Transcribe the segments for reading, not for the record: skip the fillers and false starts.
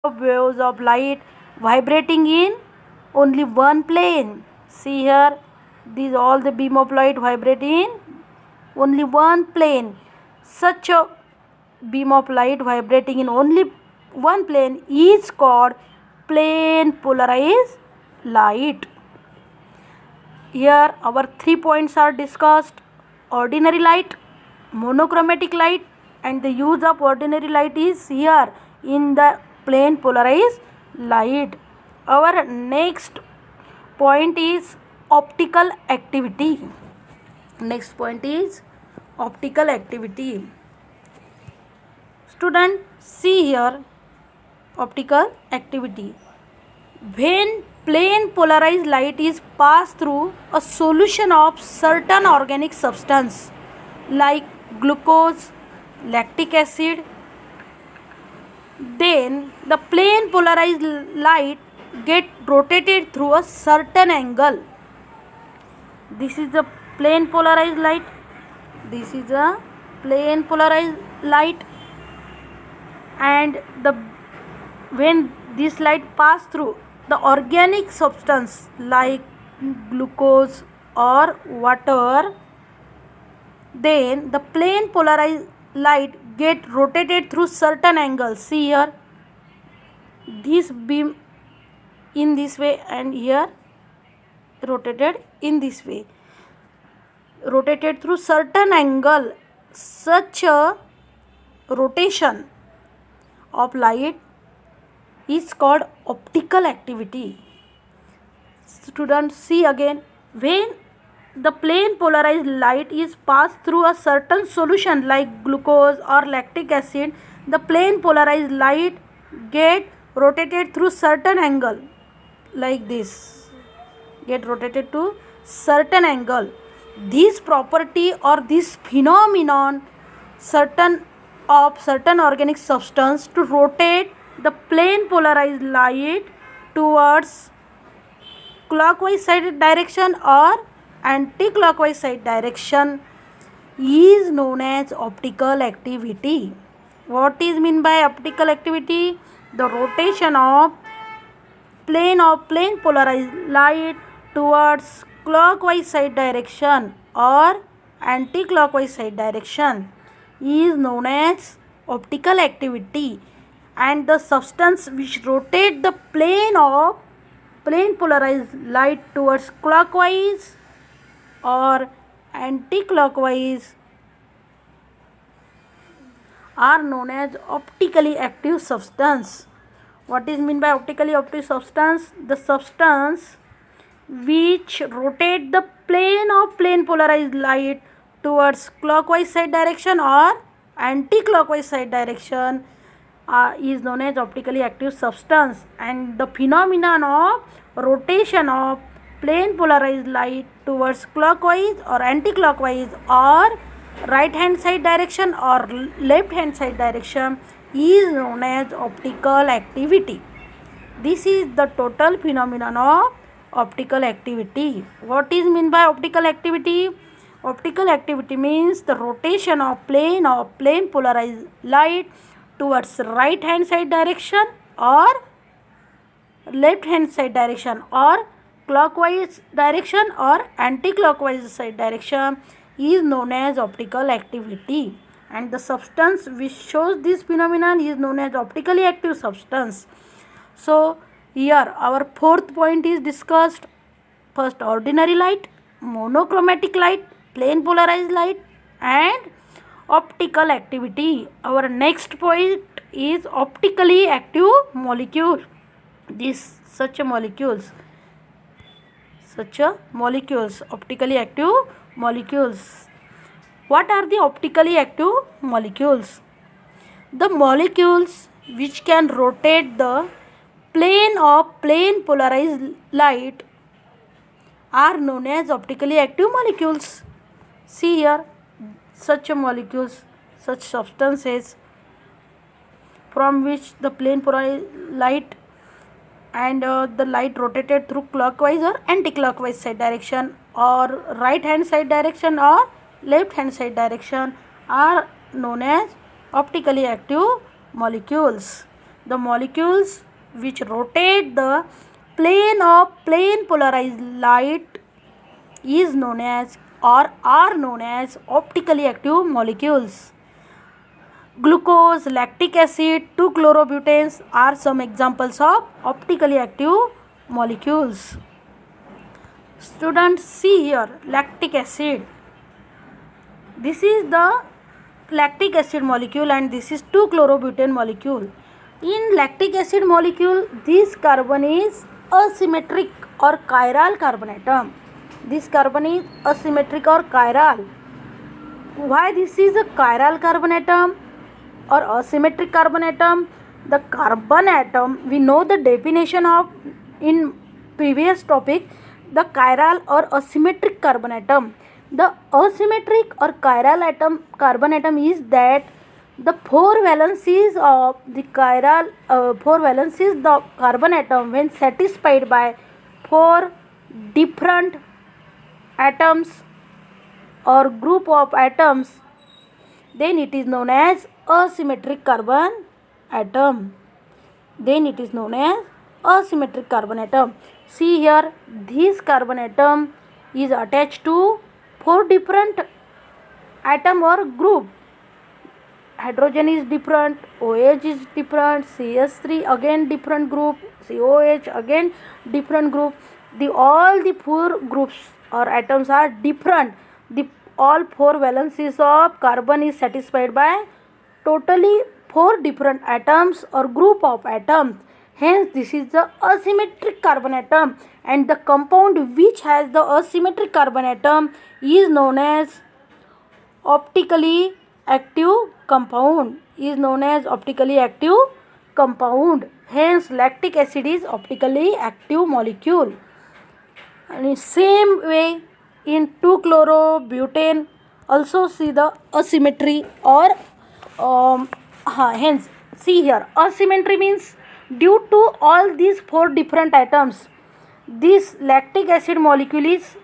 of waves of light vibrating in only one plane. See here, these all the beam of light vibrate in only one plane. Such a beam of light vibrating in only one plane is called plane polarized light. Here our 3 points are discussed: ordinary light, monochromatic light, and the use of ordinary light is here in the plane polarized light. Our next point is optical activity. Next point is optical activity. Student, see here optical activity. When plane polarized light is passed through a solution of certain organic substance like glucose, lactic acid, then the plane polarized light get rotated through a certain angle. This is the plane polarized light. This is a plane polarized light, and when this light pass through the organic substance like glucose or water, then the plane polarized light get rotated through certain angles. See here, this beam in this way and here rotated in this way, rotated through certain angle. Such a rotation of light is called optical activity. Students, see again, when the plane polarized light is passed through a certain solution like glucose or lactic acid, the plane polarized light get rotated through certain angle like this, get rotated to certain angle. This property or this phenomenon certain organic substance to rotate the plane polarized light towards clockwise side direction or anti-clockwise side direction is known as optical activity. What is meant by optical activity? The rotation of plane polarized light towards clockwise side direction or anti-clockwise side direction is known as optical activity, and the substance which rotate the plane polarized light towards clockwise or anti-clockwise are known as optically active substance. What is meant by optically active substance? The substance which rotate the plane polarized light towards clockwise side direction or anti-clockwise side direction is known as optically active substance, and the phenomenon of rotation of plane polarized light towards clockwise or anti-clockwise or right hand side direction or left hand side direction is known as optical activity. This is the total phenomenon of optical activity. What is meant by optical activity? Optical activity means the rotation of plane polarized light towards right hand side direction or left hand side direction or clockwise direction or anti-clockwise side direction is known as optical activity, and the substance which shows this phenomenon is known as optically active substance. So here our fourth point is discussed. First, ordinary light, monochromatic light, plane polarized light, and optical activity. Our next point is optically active molecule. Such a molecules, optically active molecules. What are the optically active molecules? The molecules which can rotate the plane polarized light are known as optically active molecules. See here, such molecules, such substances from which the plane polarized light and the light rotated through clockwise or anti-clockwise side direction or right hand side direction or left hand side direction are known as optically active molecules. The molecules which rotate the plane of plane polarized light is known as or are known as optically active molecules. Glucose, lactic acid, 2-chlorobutanes are some examples of optically active molecules. Students, see here lactic acid. This is the lactic acid molecule and this is 2-chlorobutane molecule. In lactic acid molecule, this carbon is asymmetric or chiral carbon atom. This carbon is asymmetric or chiral. Why this is a chiral carbon atom or asymmetric carbon atom? The carbon atom, we know the definition of in previous topic, the chiral or asymmetric carbon atom. The asymmetric or chiral atom carbon atom is that the four valencies of the chiral the carbon atom when satisfied by four different atoms or group of atoms, then it is known as asymmetric carbon atom. Then it is known as asymmetric carbon atom. See here, this carbon atom is attached to four different atom or group. Hydrogen is different, OH is different, CH3 again different group, COH again different group. All the four groups or atoms are different. All four valencies of carbon is satisfied by totally four different atoms or group of atoms. Hence, this is the asymmetric carbon atom, and the compound which has the asymmetric carbon atom is known as optically active compound. Hence, lactic acid is optically active molecule. And in same way, in 2-chlorobutane also see the asymmetry or hence see here asymmetry means due to all these four different atoms, this lactic acid molecule is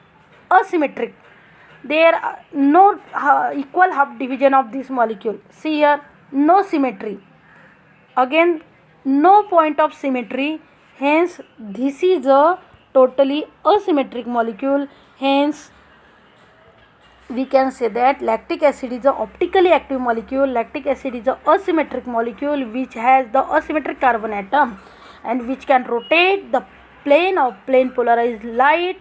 asymmetric. There are no equal half division of this molecule. See here, no symmetry. Again, no point of symmetry. Hence, this is a totally asymmetric molecule. Hence, we can say that lactic acid is an optically active molecule. Lactic acid is an asymmetric molecule which has the asymmetric carbon atom and which can rotate the plane of plane polarized light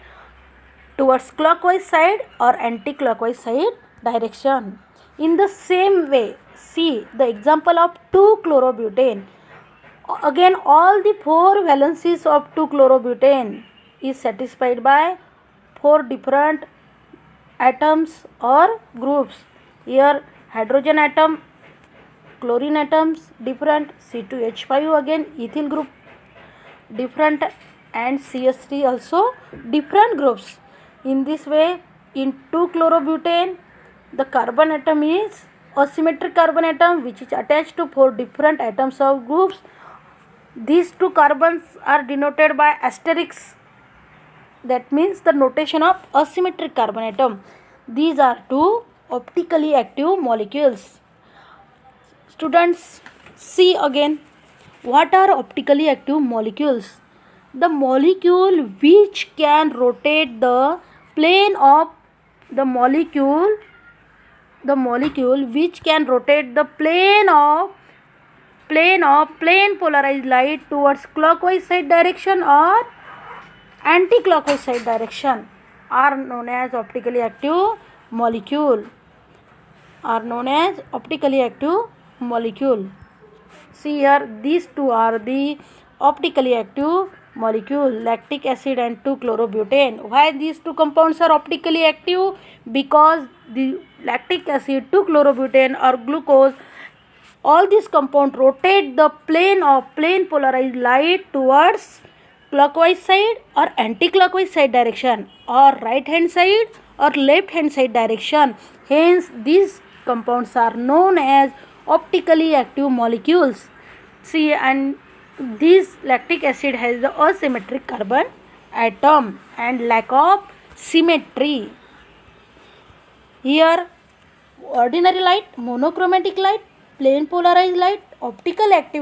towards clockwise side or anti-clockwise side direction. In the same way, see the example of 2-chlorobutane. Again, all the four valencies of 2-chlorobutane is satisfied by four different atoms or groups. Here hydrogen atom, chlorine atoms different, C2H5 again ethyl group different, and CH3 also different groups. In this way, in 2-chlorobutane, the carbon atom is asymmetric carbon atom which is attached to four different atoms of groups. These two carbons are denoted by asterisks. That means the notation of asymmetric carbon atom. These are two optically active molecules. Students, see again, what are optically active molecules? The molecule which can rotate the plane of the molecule which can rotate the plane polarized light towards clockwise side direction or anti-clockwise side direction are known as optically active molecule. See here, these two are the optically active molecule, lactic acid and 2-chlorobutane. Why these two compounds are optically active? Because the lactic acid, 2-chlorobutane or glucose, all these compounds rotate the plane of plane polarized light towards clockwise side or anti-clockwise side direction or right hand side or left hand side direction. Hence, these compounds are known as optically active molecules. See, and this lactic acid has the asymmetric carbon atom and lack of symmetry. Here, ordinary light, monochromatic light, plane polarized light, optical activity